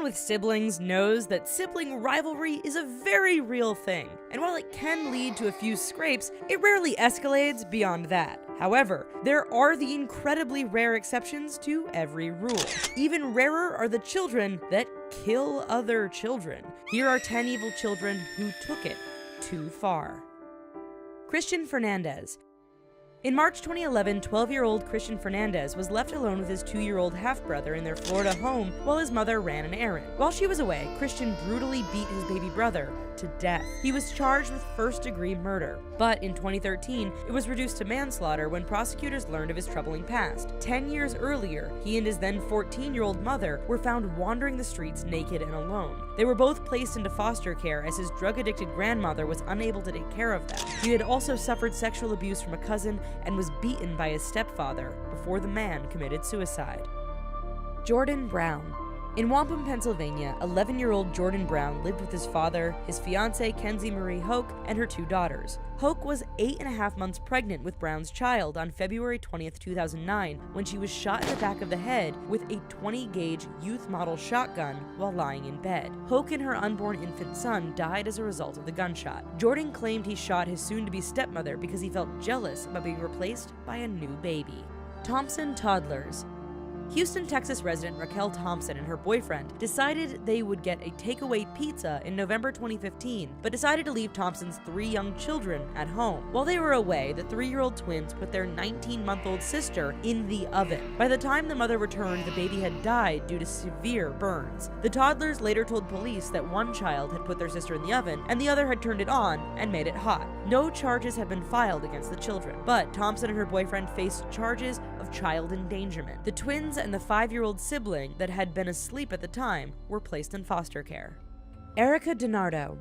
Anyone with siblings knows that sibling rivalry is a very real thing, and while it can lead to a few scrapes, it rarely escalates beyond that. However, there are the incredibly rare exceptions to every rule. Even rarer are the children that kill other children. Here are 10 evil children who took it too far. Christian Fernandez. In March 2011, 12-year-old Christian Fernandez was left alone with his 2-year-old half-brother in their Florida home while his mother ran an errand. While she was away, Christian brutally beat his baby brother to death. He was charged with first-degree murder, but in 2013, it was reduced to manslaughter when prosecutors learned of his troubling past. 10 years earlier, he and his then 14-year-old mother were found wandering the streets naked and alone. They were both placed into foster care as his drug-addicted grandmother was unable to take care of them. He had also suffered sexual abuse from a cousin and was beaten by his stepfather before the man committed suicide. Jordan Brown. In Wampum, Pennsylvania, 11-year-old Jordan Brown lived with his father, his fiancée Kenzie Marie Hoke, and her 2 daughters. Hoke was 8.5 months pregnant with Brown's child on February 20th, 2009, when she was shot in the back of the head with a 20-gauge youth model shotgun while lying in bed. Hoke and her unborn infant son died as a result of the gunshot. Jordan claimed he shot his soon-to-be stepmother because he felt jealous about being replaced by a new baby. Thompson toddlers. Houston, Texas resident Raquel Thompson and her boyfriend decided they would get a takeaway pizza in November 2015, but decided to leave Thompson's 3 young children at home. While they were away, the 3-year-old twins put their 19-month-old sister in the oven. By the time the mother returned, the baby had died due to severe burns. The toddlers later told police that one child had put their sister in the oven and the other had turned it on and made it hot. No charges have been filed against the children, but Thompson and her boyfriend faced charges of child endangerment. The twins and the 5-year-old sibling that had been asleep at the time were placed in foster care. Erica DiNardo.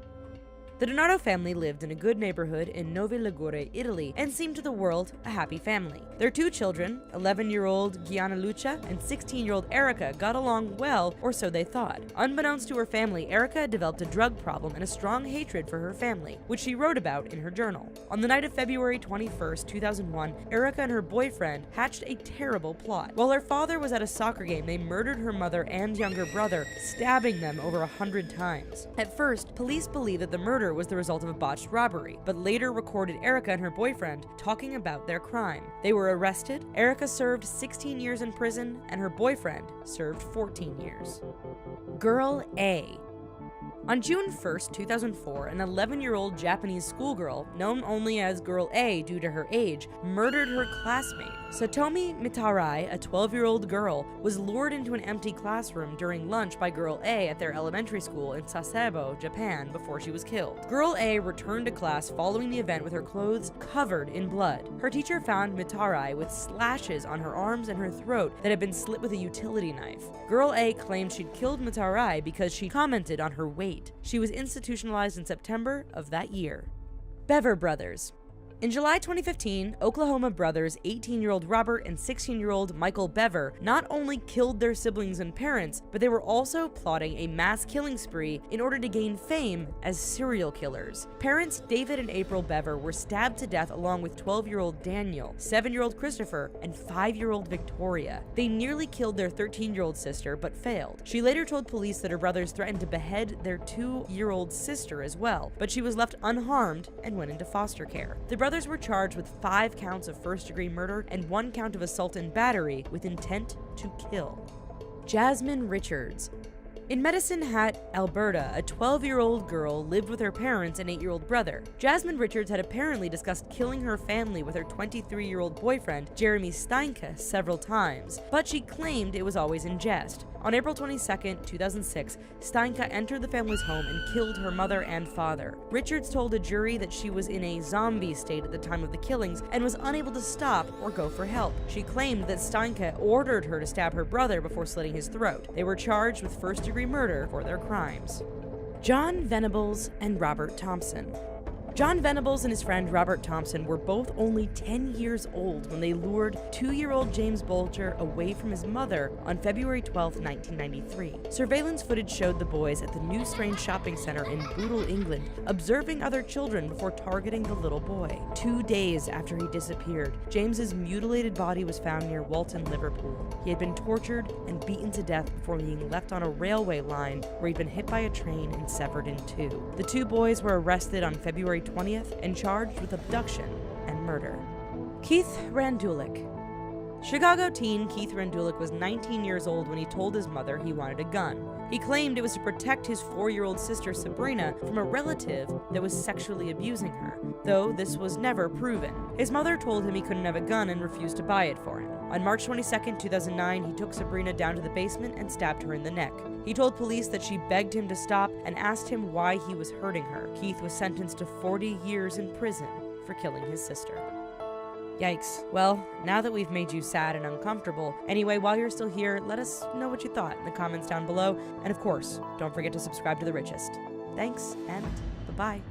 The DiNardo family lived in a good neighborhood in Novi Ligure, Italy, and seemed to the world a happy family. Their 2 children, 11-year-old Gianluca and 16-year-old Erica, got along well, or so they thought. Unbeknownst to her family, Erica had developed a drug problem and a strong hatred for her family, which she wrote about in her journal. On the night of February 21st, 2001, Erica and her boyfriend hatched a terrible plot. While her father was at a soccer game, they murdered her mother and younger brother, stabbing them over 100 times. At first, police believed that the murder was the result of a botched robbery, but later recorded Erica and her boyfriend talking about their crime. They were arrested. Erica served 16 years in prison, and her boyfriend served 14 years. Girl A. On June 1st, 2004, an 11-year-old Japanese schoolgirl, known only as Girl A due to her age, murdered her classmate. Satomi Mitarai, a 12-year-old girl, was lured into an empty classroom during lunch by Girl A at their elementary school in Sasebo, Japan, before she was killed. Girl A returned to class following the event with her clothes covered in blood. Her teacher found Mitarai with slashes on her arms and her throat that had been slit with a utility knife. Girl A claimed she'd killed Mitarai because she commented on her weight. She was institutionalized in September of that year. Bever Brothers. In July 2015, Oklahoma brothers 18-year-old Robert and 16-year-old Michael Bever not only killed their siblings and parents, but they were also plotting a mass killing spree in order to gain fame as serial killers. Parents David and April Bever were stabbed to death along with 12-year-old Daniel, 7-year-old Christopher, and 5-year-old Victoria. They nearly killed their 13-year-old sister, but failed. She later told police that her brothers threatened to behead their 2-year-old sister as well, but she was left unharmed and went into foster care. The brothers were charged with 5 counts of first-degree murder and 1 count of assault and battery with intent to kill. Jasmine Richards. In Medicine Hat, Alberta, a 12-year-old girl lived with her parents and 8-year-old brother. Jasmine Richards had apparently discussed killing her family with her 23-year-old boyfriend, Jeremy Steinke, several times, but she claimed it was always in jest. On April 22, 2006, Steinke entered the family's home and killed her mother and father. Richards told a jury that she was in a zombie state at the time of the killings and was unable to stop or go for help. She claimed that Steinke ordered her to stab her brother before slitting his throat. They were charged with first-degree murder for their crimes. John Venables and Robert Thompson. John Venables and his friend Robert Thompson were both only 10 years old when they lured 2-year-old James Bulger away from his mother on February 12, 1993. Surveillance footage showed the boys at the New Strange shopping center in Bootle, England, observing other children before targeting the little boy. 2 days after he disappeared, James's mutilated body was found near Walton, Liverpool. He had been tortured and beaten to death before being left on a railway line where he'd been hit by a train and severed in two. The two boys were arrested on February 20th and charged with abduction and murder. Keith Randulik. Chicago teen Keith Randulik was 19 years old when he told his mother he wanted a gun. He claimed it was to protect his 4-year-old sister Sabrina from a relative that was sexually abusing her, though this was never proven. His mother told him he couldn't have a gun and refused to buy it for him. On March 22, 2009, he took Sabrina down to the basement and stabbed her in the neck. He told police that she begged him to stop and asked him why he was hurting her. Keith was sentenced to 40 years in prison for killing his sister. Yikes. Well, now that we've made you sad and uncomfortable, anyway, while you're still here, let us know what you thought in the comments down below. And of course, don't forget to subscribe to The Richest. Thanks, and bye-bye.